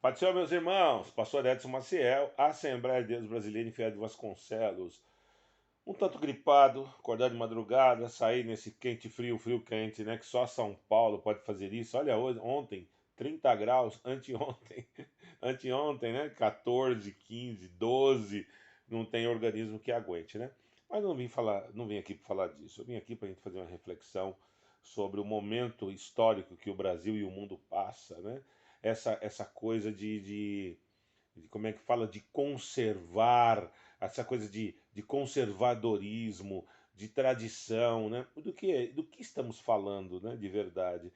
Pai do Senhor, meus irmãos, pastor Edson Maciel, Assembleia de Deus Brasileira em Fiel de Vasconcelos. Um tanto gripado, acordar de madrugada, sair nesse quente frio, frio quente, né? Que só São Paulo pode fazer isso. Olha, hoje, ontem, 30 graus, anteontem, anteontem, né? 14, 15, 12, não tem organismo que aguente, né? Mas não vim aqui para falar disso. Eu vim aqui para a gente fazer uma reflexão sobre o momento histórico que o Brasil e o mundo passa, né? Essa coisa de como é que fala, de conservar, essa coisa de conservadorismo, de tradição, né? Do que estamos falando, né, de verdade?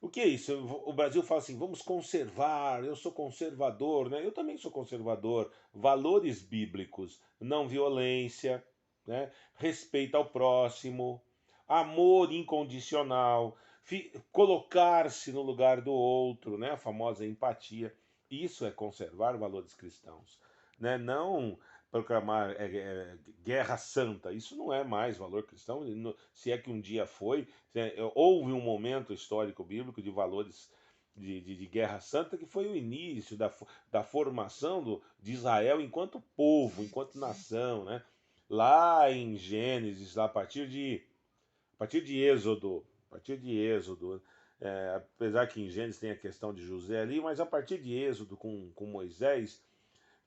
O que é isso? O Brasil fala assim, vamos conservar, eu sou conservador, né? Eu também sou conservador. Valores bíblicos, não violência, né? Respeito ao próximo, amor incondicional, colocar-se no lugar do outro, né? A famosa empatia. Isso é conservar valores cristãos, né? Não proclamar guerra santa. Isso não é mais valor cristão, se é que um dia foi. Houve um momento histórico bíblico de valores de guerra santa que foi o início da formação de Israel enquanto povo, enquanto nação, né? Lá em Gênesis, lá a partir de Êxodo, apesar que em Gênesis tem a questão de José ali, mas a partir de Êxodo com Moisés,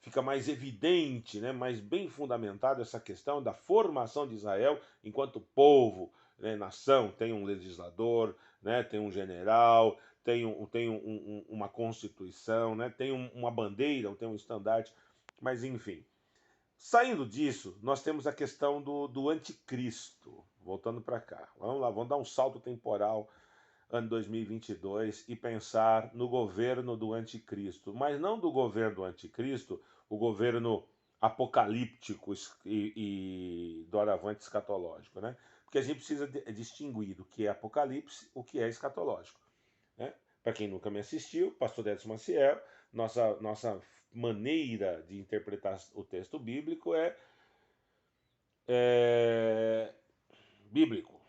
fica mais evidente, né, mais bem fundamentado essa questão da formação de Israel enquanto povo, né, nação. Tem um legislador, né, tem um general, uma constituição, né, tem uma bandeira, tem um estandarte, mas enfim. Saindo disso, nós temos a questão do anticristo. Voltando para cá, vamos lá, vamos dar um salto temporal ano 2022 e pensar no governo do anticristo, mas não do governo do anticristo, o governo apocalíptico e doravante escatológico, né? Porque a gente precisa distinguir o que é apocalipse, o que é escatológico, né? Para quem nunca me assistiu, Pastor Edson Maciel, nossa maneira de interpretar o texto bíblico é bíblico,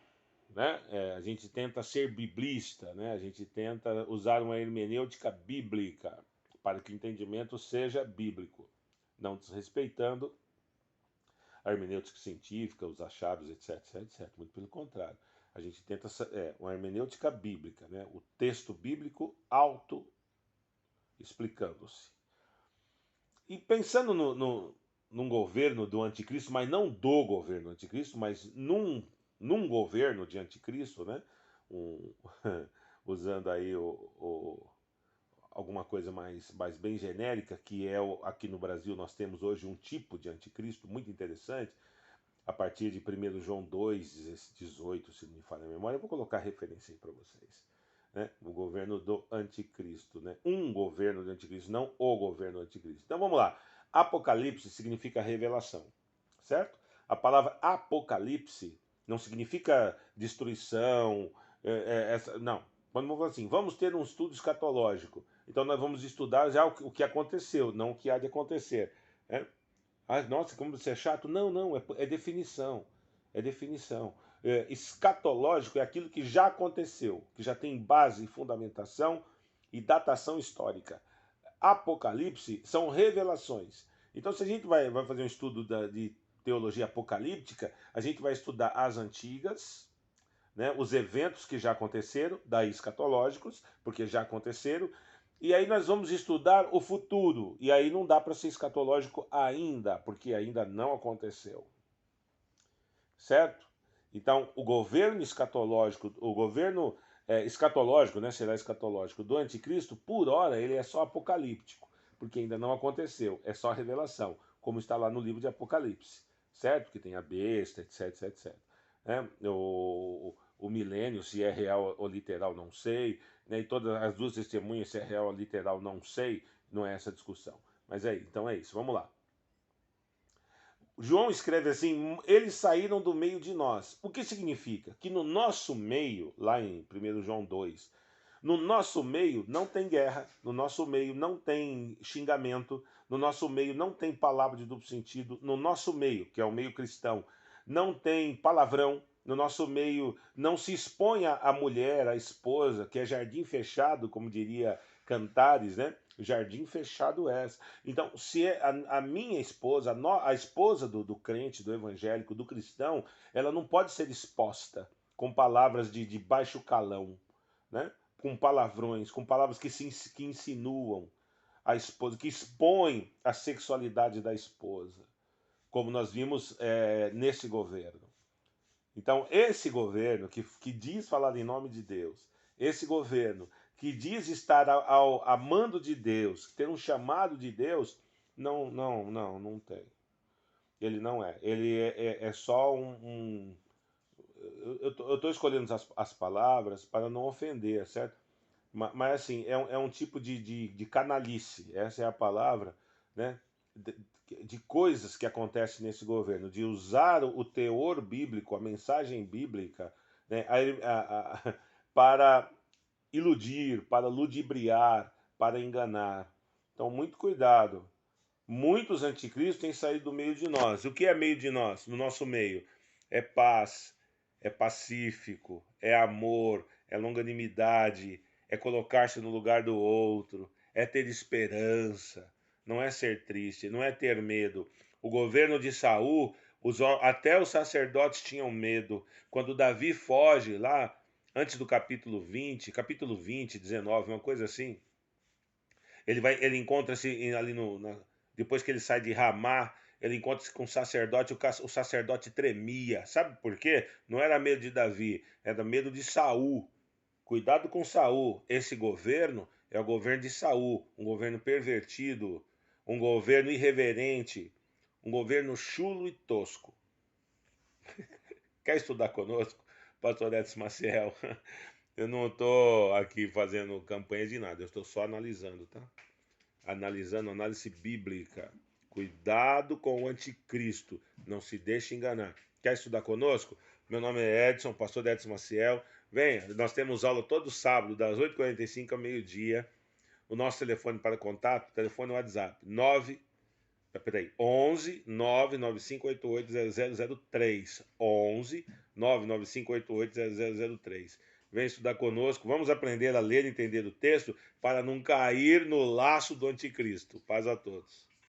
né? A gente tenta ser biblista, né? A gente tenta usar uma hermenêutica bíblica para que o entendimento seja bíblico, não desrespeitando a hermenêutica científica, os achados, etc, etc, etc. Muito pelo contrário. A gente tenta uma hermenêutica bíblica, né? O texto bíblico auto-explicando-se. E pensando num governo do anticristo, mas não do governo anticristo, mas num governo de anticristo, né? Um, usando aí alguma coisa mais bem genérica, que é aqui no Brasil nós temos hoje um tipo de anticristo muito interessante, a partir de 1 João 2,18, se não me falha a memória. Eu vou colocar a referência aí para vocês. Né? O governo do anticristo, né? Um governo do anticristo, não o governo do anticristo. Então vamos lá. Apocalipse significa revelação, certo? A palavra apocalipse não significa destruição, não. Quando vamos assim, vamos ter um estudo escatológico. Então nós vamos estudar já o que aconteceu, não o que há de acontecer. Né? Ah, nossa, como você é chato. Não, não, é definição. É definição. Escatológico é aquilo que já aconteceu, que já tem base, fundamentação e datação histórica. Apocalipse são revelações. Então, se a gente vai fazer um estudo de teologia apocalíptica, a gente vai estudar as antigas, né, os eventos que já aconteceram, daí escatológicos, porque já aconteceram, e aí nós vamos estudar o futuro, e aí não dá para ser escatológico ainda, porque ainda não aconteceu, certo? Então, o governo escatológico, escatológico, né, será escatológico do anticristo, por hora ele é só apocalíptico, porque ainda não aconteceu, é só revelação, como está lá no livro de Apocalipse, certo? Que tem a besta, etc, etc, etc. Né? O milênio, se é real ou literal, não sei, né? E todas as duas testemunhas, se é real ou literal, não sei, não é essa a discussão. Mas então é isso, vamos lá. João escreve assim: eles saíram do meio de nós. O que significa? Que no nosso meio, lá em 1 João 2, no nosso meio não tem guerra, no nosso meio não tem xingamento, no nosso meio não tem palavra de duplo sentido, no nosso meio, que é o meio cristão, não tem palavrão, no nosso meio não se expõe a mulher, a esposa, que é jardim fechado, como diria Cantares, né? Jardim fechado és. Então, se a minha esposa, a esposa do crente, do evangélico, do cristão, ela não pode ser exposta com palavras de baixo calão, né? Com palavrões, com palavras que insinuam a esposa, que expõem a sexualidade da esposa, como nós vimos nesse governo. Então, esse governo que diz falar em nome de Deus, esse governo que diz estar a mando de Deus, ter um chamado de Deus, não tem. Ele não é. Ele é só eu estou escolhendo as palavras para não ofender, certo? Mas assim, é um tipo de canalice, essa é a palavra, né? De, de coisas que acontecem nesse governo, de usar o teor bíblico, a mensagem bíblica, né, para iludir, para ludibriar, para enganar. Então, muito cuidado. Muitos anticristos têm saído do meio de nós. O que é meio de nós? No nosso meio é paz, é pacífico, é amor, é longanimidade, é colocar-se no lugar do outro, é ter esperança, não é ser triste, não é ter medo. O governo de Saul, até os sacerdotes tinham medo. Quando Davi foge lá, antes do capítulo 20, 19, uma coisa assim, ele encontra-se ali depois que ele sai de Ramá, ele encontra-se com o sacerdote, o sacerdote tremia. Sabe por quê? Não era medo de Davi, era medo de Saul. Cuidado com Saul. Esse governo é o governo de Saul, um governo pervertido, um governo irreverente, um governo chulo e tosco. Quer estudar conosco, Pastor Edson Maciel? Eu não estou aqui fazendo campanha de nada, eu estou só analisando, tá? Analisando análise bíblica. Cuidado com o anticristo, não se deixe enganar. Quer estudar conosco? Meu nome é Edson, pastor Edson Maciel. Venha, nós temos aula todo sábado, das 8h45 ao meio-dia. O nosso telefone para contato, telefone WhatsApp, 11 995880003. 11 995880003. Vem estudar conosco, vamos aprender a ler e entender o texto para não cair no laço do anticristo. Paz a todos.